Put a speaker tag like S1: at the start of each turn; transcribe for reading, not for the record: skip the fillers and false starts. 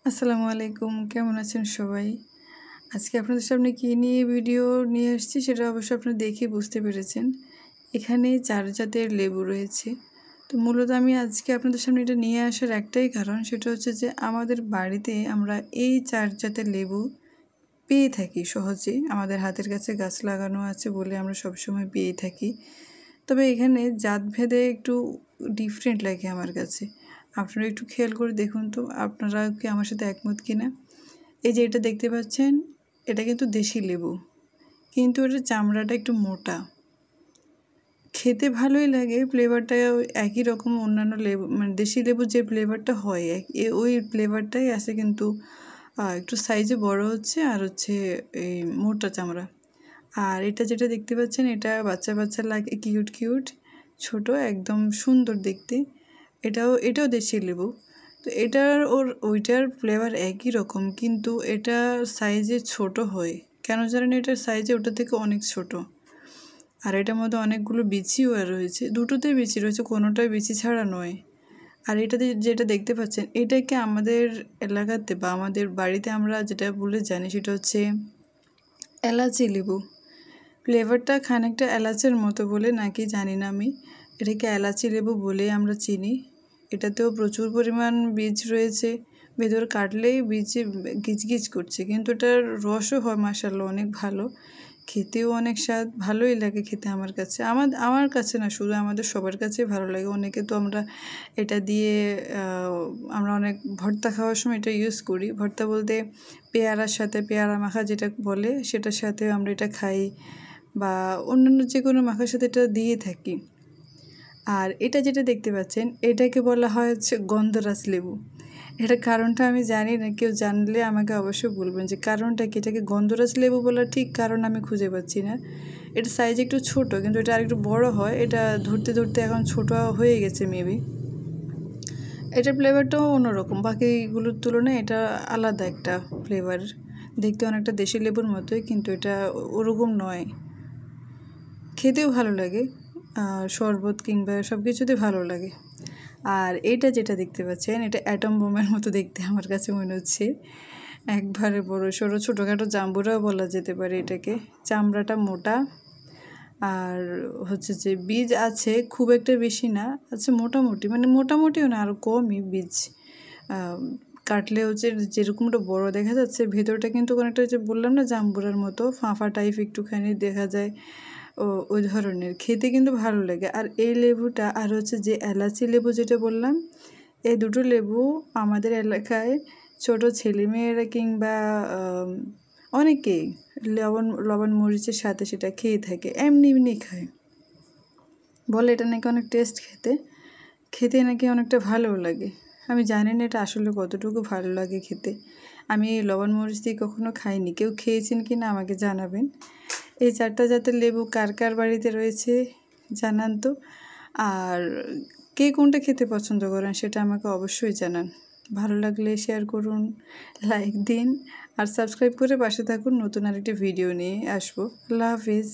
S1: আসসালামু আলাইকুম, কেমন আছেন সবাই? আজকে আপনাদের সামনে কী নিয়ে ভিডিও নিয়ে আসছি সেটা অবশ্যই আপনারা দেখেই বুঝতে পেরেছেন। এখানে 4 জাতের লেবু রয়েছে। তো মূলত আমি আজকে আপনাদের সামনে এটা নিয়ে আসার একটাই কারণ, সেটা হচ্ছে যে আমাদের বাড়িতে আমরা এই 4 জাতের লেবু পেয়ে থাকি সহজেই। আমাদের হাতের কাছে গাছ লাগানো আছে বলে আমরা সবসময় পেয়ে থাকি। তবে এখানে জাতভেদে একটু ডিফারেন্ট লাগে আমার কাছে। আপনারা একটু খেয়াল করে দেখুন তো, আপনারা কি আমার সাথে একমত কিনা? এই যে এটা দেখতে পাচ্ছেন, এটা কিন্তু দেশি লেবু, কিন্তু এটার চামড়াটা একটু মোটা। খেতে ভালোই লাগে, ফ্লেভারটা একই রকম অন্যান্য লেবু মানে দেশি লেবুর যে ফ্লেভারটা হয় ওই ফ্লেভারটাই আছে, কিন্তু একটু সাইজে বড় হচ্ছে আর হচ্ছে এই মোটা চামড়া। আর এটা যেটা দেখতে পাচ্ছেন, এটা বাচ্চা বাচ্চা লাগে, কিউট কিউট ছোট, একদম সুন্দর দেখতে। এটাও দেশি লেবু। তো ওইটার ফ্লেভার একই রকম, কিন্তু এটা সাইজে ছোট হয়। কেন জানেন? এটার সাইজে ওটা থেকে অনেক ছোট। আর এটার মধ্যে অনেকগুলো বিচিও রয়েছে, দুটোতেই বিচি রয়েছে, কোনোটাই বিচি ছাড়া নয়। আর এটাতে যেটা দেখতে পাচ্ছেন, এটাকে আমাদের এলাকাতে বা আমাদের বাড়িতে আমরা যেটা বলে জানি সেটা হচ্ছে এলাচি লেবু। ফ্লেভারটা খানিকটা এলাচের মতো বলে নাকি জানি না আমি, এটাকে এলাচি লেবু বলে আমরা চিনি। এটাতেও প্রচুর পরিমাণ বীজ রয়েছে, ভেতর কাটলেই বীজে গিজগিজ করছে, কিন্তু এটার রসও হয় মাশাআল্লাহ অনেক ভালো, খেতেও অনেক স্বাদ, ভালোই লাগে খেতে আমার কাছে। আমার কাছে না, শুধু আমাদের সবার কাছেই ভালো লাগে। অনেকে তো আমরা এটা দিয়ে আমরা অনেক ভর্তা খাওয়ার সময় এটা ইউজ করি। ভর্তা বলতে পেয়ারার সাথে, পেয়ারা মাখা যেটা বলে সেটার সাথে আমরা এটা খাই, বা অন্যান্য যে কোনো মাখার সাথে এটা দিয়ে থাকি। আর এটা যেটা দেখতে পাচ্ছেন, এটাকে বলা হয় হচ্ছে গন্ধরাজ লেবু। এটার কারণটা আমি জানি না, কেউ জানলে আমাকে অবশ্যই বলবেন যে কারণটা কি। এটাকে গন্ধরাজ লেবু বলার ঠিক কারণ আমি খুঁজে পাচ্ছি না। এটা সাইজ একটু ছোট, কিন্তু এটা আরেকটু বড় হয়। এটা ধরতে ধরতে এখন ছোট হয়ে গেছে মেবি। এটার ফ্লেভারটাও অন্যরকম, বাকিগুলোর তুলনায় এটা আলাদা একটা ফ্লেভার। দেখতে অনেকটা দেশি লেবুর মতোই, কিন্তু এটা ওরকম নয়। খেতেও ভালো লাগে, শরবত কিংবা সব কিছুতে ভালো লাগে। আর এটা যেটা দেখতে পাচ্ছেন, এটা অ্যাটম বোমের মতো দেখতে আমার কাছে মনে হচ্ছে। একবারে বড় সড়ো ছোটোখাটো জাম্বুরাও বলা যেতে পারে এটাকে। চামড়াটা মোটা, আর হচ্ছে যে বীজ আছে খুব একটা বেশি না, আছে মোটামুটি, মানে মোটামুটিও না, আরও কমই বীজ। কাটলে হচ্ছে যেরকমটা বড় দেখা যাচ্ছে, ভেতরটা কিন্তু অনেকটা, যে বললাম না জাম্বুরার মতো ফাঁপা টাইপ একটুখানি দেখা যায়, ওই ধরনের। খেতে কিন্তু ভালো লাগে। আর এই লেবুটা আর হচ্ছে যে এলাচি লেবু যেটা বললাম, এই দুটো লেবু আমাদের এলাকায় ছোট ছেলেমেয়েরা কিংবা অনেকেই লবণ মরিচের সাথে সেটা খেয়ে থাকে, এমনি এমনি খায়। বলে এটা নাকি অনেক টেস্ট, খেতে নাকি অনেকটা ভালোও লাগে। আমি জানি না এটা আসলে কতটুকু ভালো লাগে খেতে। আমি লবণ মরিচ দিয়ে কখনো খাইনি, কেউ খেয়েছেন কি না আমাকে জানাবেন। এই 4টা জাতের লেবু কার কার বাড়িতে রয়েছে জানান তো। আর কে কোনটা খেতে পছন্দ করেন সেটা আমাকে অবশ্যই জানান। ভালো লাগলে শেয়ার করুন, লাইক দিন, আর সাবস্ক্রাইব করে পাশে থাকুন। নতুন আরেকটি ভিডিও নিয়ে আসবো। আল্লাহ হাফিজ।